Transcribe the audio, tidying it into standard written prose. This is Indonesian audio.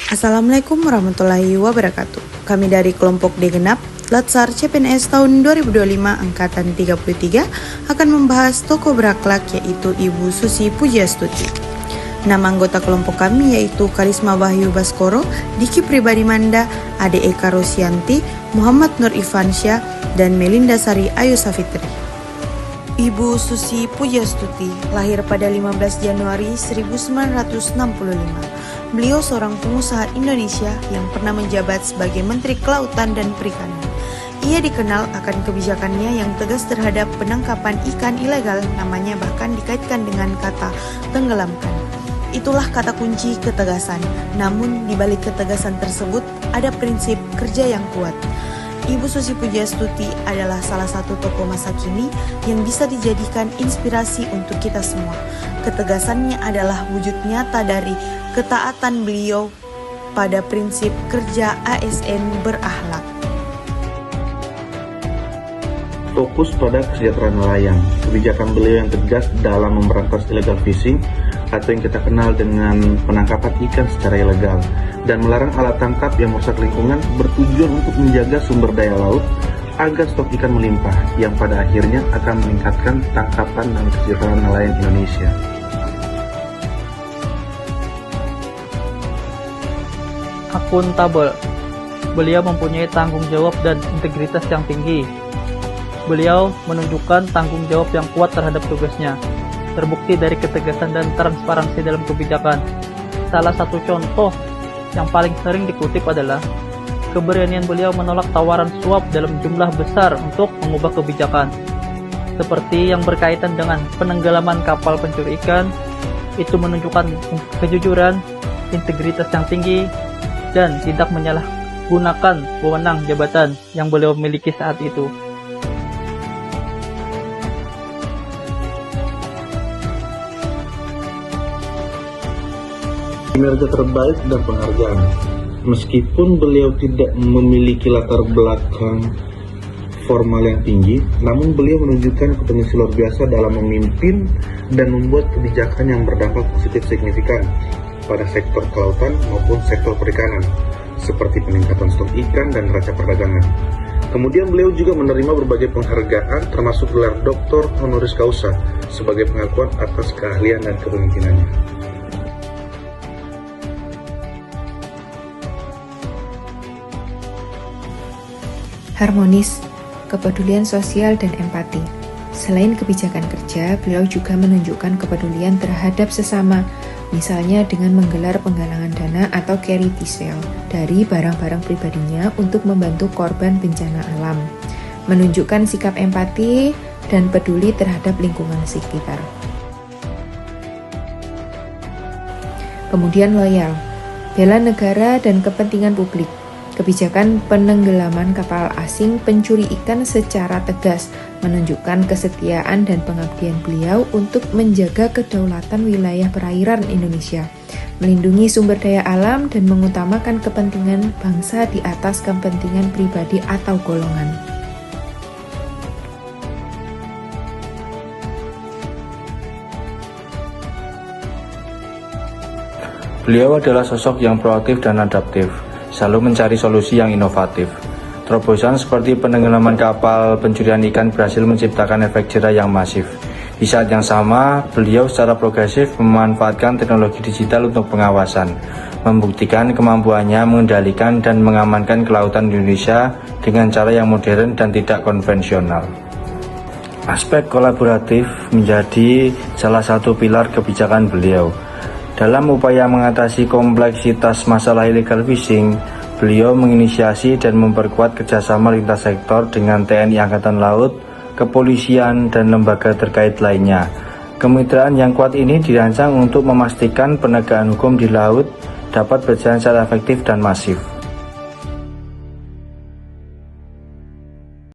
Assalamualaikum warahmatullahi wabarakatuh. Kami dari kelompok D Genap, Latsar CPNS tahun 2025 Angkatan 33 akan membahas tokoh berakhlak yaitu Ibu Susi Pujiastuti. Nama anggota kelompok kami yaitu Karisma Wahyu Baskoro, Diki Pribadi Manda, Ade Eka Rosianti, Muhammad Nur Ifansyah, dan Melinda Sari Ayu Safitri. Ibu Susi Pujiastuti lahir pada 15 Januari 1965. Beliau seorang pengusaha Indonesia yang pernah menjabat sebagai Menteri Kelautan dan Perikanan. Ia dikenal akan kebijakannya yang tegas terhadap penangkapan ikan ilegal, namanya bahkan dikaitkan dengan kata tenggelamkan. Itulah kata kunci ketegasan. Namun di balik ketegasan tersebut ada prinsip kerja yang kuat. Ibu Susi Pujiastuti adalah salah satu tokoh masa kini yang bisa dijadikan inspirasi untuk kita semua. Ketegasannya adalah wujud nyata dari ketaatan beliau pada prinsip kerja ASN berakhlak. Fokus pada kesejahteraan nelayan. Kebijakan beliau yang tegas dalam memberantas illegal fishing atau yang kita kenal dengan penangkapan ikan secara ilegal dan melarang alat tangkap yang merusak lingkungan bertujuan untuk menjaga sumber daya laut agar stok ikan melimpah yang pada akhirnya akan meningkatkan tangkapan dan kesejahteraan nelayan Indonesia. Akuntabel. Beliau mempunyai tanggung jawab dan integritas yang tinggi. Beliau menunjukkan tanggung jawab yang kuat terhadap tugasnya, terbukti dari ketegasan dan transparansi dalam kebijakan. Salah satu contoh yang paling sering dikutip adalah keberanian beliau menolak tawaran suap dalam jumlah besar untuk mengubah kebijakan. Seperti yang berkaitan dengan penenggelaman kapal pencuri ikan, itu menunjukkan kejujuran, integritas yang tinggi, dan tidak menyalahgunakan wewenang jabatan yang beliau miliki saat itu. Kinerja terbaik dan penghargaan. Meskipun beliau tidak memiliki latar belakang formal yang tinggi, namun beliau menunjukkan kompetensi luar biasa dalam memimpin dan membuat kebijakan yang berdampak positif signifikan pada sektor kelautan maupun sektor perikanan, seperti peningkatan stok ikan dan neraca perdagangan. Kemudian beliau juga menerima berbagai penghargaan termasuk gelar Doktor Honoris Causa sebagai pengakuan atas keahlian dan kepemimpinannya. Harmonis, kepedulian sosial dan empati. Selain kebijakan kerja, beliau juga menunjukkan kepedulian terhadap sesama, misalnya dengan menggelar penggalangan dana atau charity sale dari barang-barang pribadinya untuk membantu korban bencana alam, menunjukkan sikap empati dan peduli terhadap lingkungan sekitar. Kemudian loyal, bela negara dan kepentingan publik. Kebijakan penenggelaman kapal asing pencuri ikan secara tegas menunjukkan kesetiaan dan pengabdian beliau untuk menjaga kedaulatan wilayah perairan Indonesia, melindungi sumber daya alam dan mengutamakan kepentingan bangsa di atas kepentingan pribadi atau golongan. Beliau adalah sosok yang proaktif dan adaptif, selalu mencari solusi yang inovatif. Terobosan seperti penenggelaman kapal pencurian ikan berhasil menciptakan efek jerah yang masif. Di saat yang sama, beliau secara progresif memanfaatkan teknologi digital untuk pengawasan, membuktikan kemampuannya mengendalikan dan mengamankan kelautan Indonesia dengan cara yang modern dan tidak konvensional. Aspek kolaboratif menjadi salah satu pilar kebijakan beliau. Dalam upaya mengatasi kompleksitas masalah illegal fishing, beliau menginisiasi dan memperkuat kerjasama lintas sektor dengan TNI Angkatan Laut, kepolisian, dan lembaga terkait lainnya. Kemitraan yang kuat ini dirancang untuk memastikan penegakan hukum di laut dapat berjalan secara efektif dan masif.